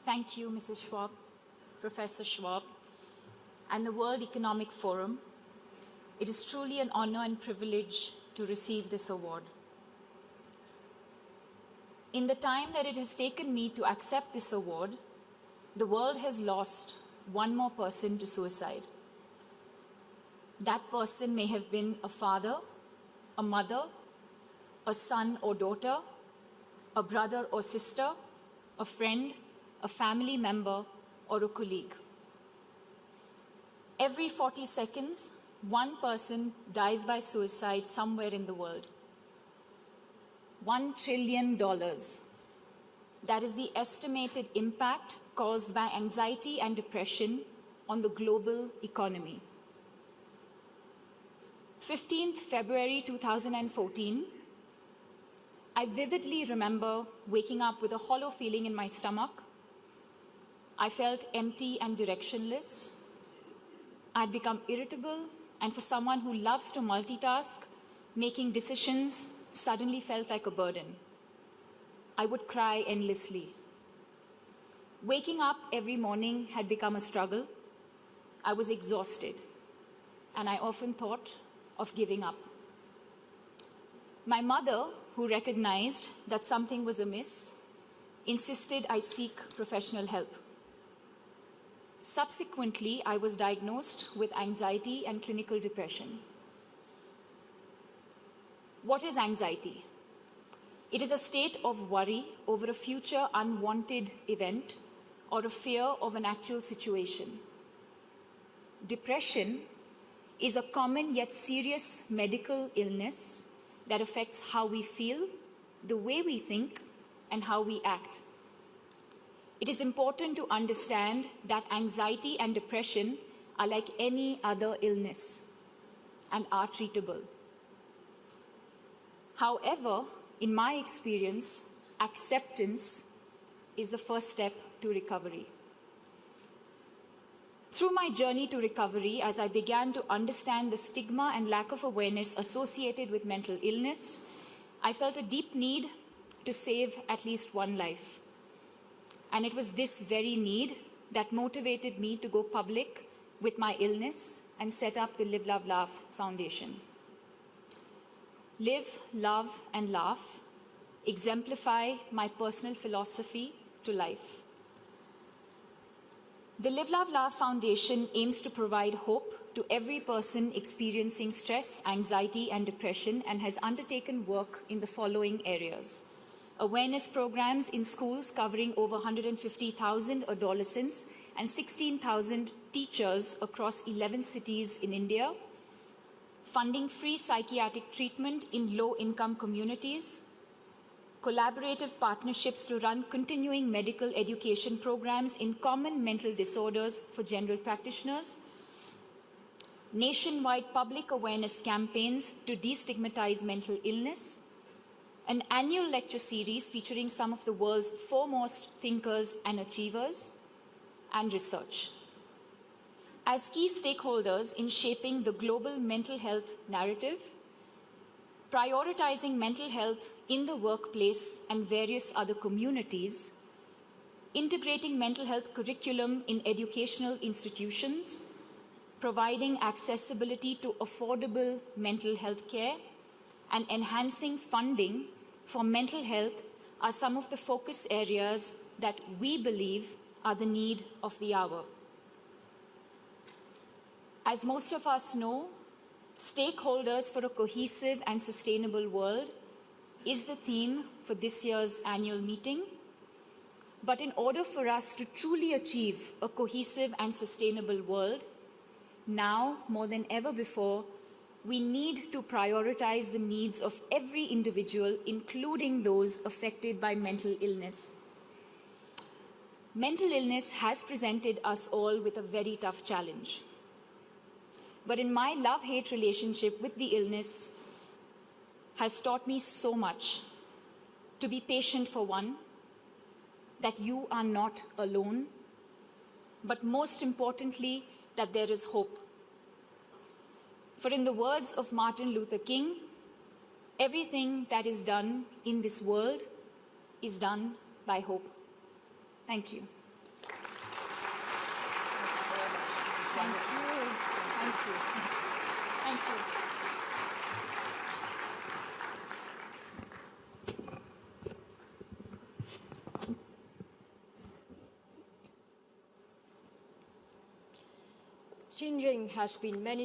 Thank you, Mrs. Schwab, Professor Schwab, and the World Economic Forum. It is truly an honor and privilege to receive this award. In the time that it has taken me to accept this award, the world has lost one more person to suicide. That person may have been a father, a mother, a son or daughter, a brother or sister, a friend, a family member, or a colleague. Every 40 seconds, one person dies by suicide somewhere in the world. $1 trillion. That is the estimated impact caused by anxiety and depression on the global economy. 15th February 2014, I vividly remember waking up with a hollow feeling in my stomach. I felt empty and directionless. I'd become irritable, and for someone who loves to multitask, making decisions suddenly felt like a burden. I would cry endlessly. Waking up every morning had become a struggle. I was exhausted, and I often thought of giving up. My mother, who recognized that something was amiss, insisted I seek professional help. Subsequently, I was diagnosed with anxiety and clinical depression. What is anxiety? It is a state of worry over a future unwanted event or a fear of an actual situation. Depression is a common yet serious medical illness that affects how we feel, the way we think, and how we act. It is important to understand that anxiety and depression are like any other illness and are treatable. However, in my experience, acceptance is the first step to recovery. Through my journey to recovery, as I began to understand the stigma and lack of awareness associated with mental illness, I felt a deep need to save at least one life. And it was this very need that motivated me to go public with my illness and set up the Live, Love, Laugh Foundation. Live, love, and laugh exemplify my personal philosophy to life. The Live, Love, Laugh Foundation aims to provide hope to every person experiencing stress, anxiety, and depression, and has undertaken work in the following areas: awareness programs in schools covering over 150,000 adolescents and 16,000 teachers across 11 cities in India, funding free psychiatric treatment in low-income communities, collaborative partnerships to run continuing medical education programs in common mental disorders for general practitioners, nationwide public awareness campaigns to destigmatize mental illness, an annual lecture series featuring some of the world's foremost thinkers and achievers, and research. As key stakeholders in shaping the global mental health narrative, prioritizing mental health in the workplace and various other communities, integrating mental health curriculum in educational institutions, providing accessibility to affordable mental health care, and enhancing funding for mental health are some of the focus areas that we believe are the need of the hour. As most of us know, stakeholders for a cohesive and sustainable world is the theme for this year's annual meeting. But in order for us to truly achieve a cohesive and sustainable world, now more than ever before, we need to prioritize the needs of every individual, including those affected by mental illness. Mental illness has presented us all with a very tough challenge. But in my love-hate relationship with the illness has taught me so much. To be patient for one, that you are not alone, but most importantly, that there is hope. For in the words of Martin Luther King, everything that is done in this world is done by hope. Thank you. you. Thank you. Xinjiang has been many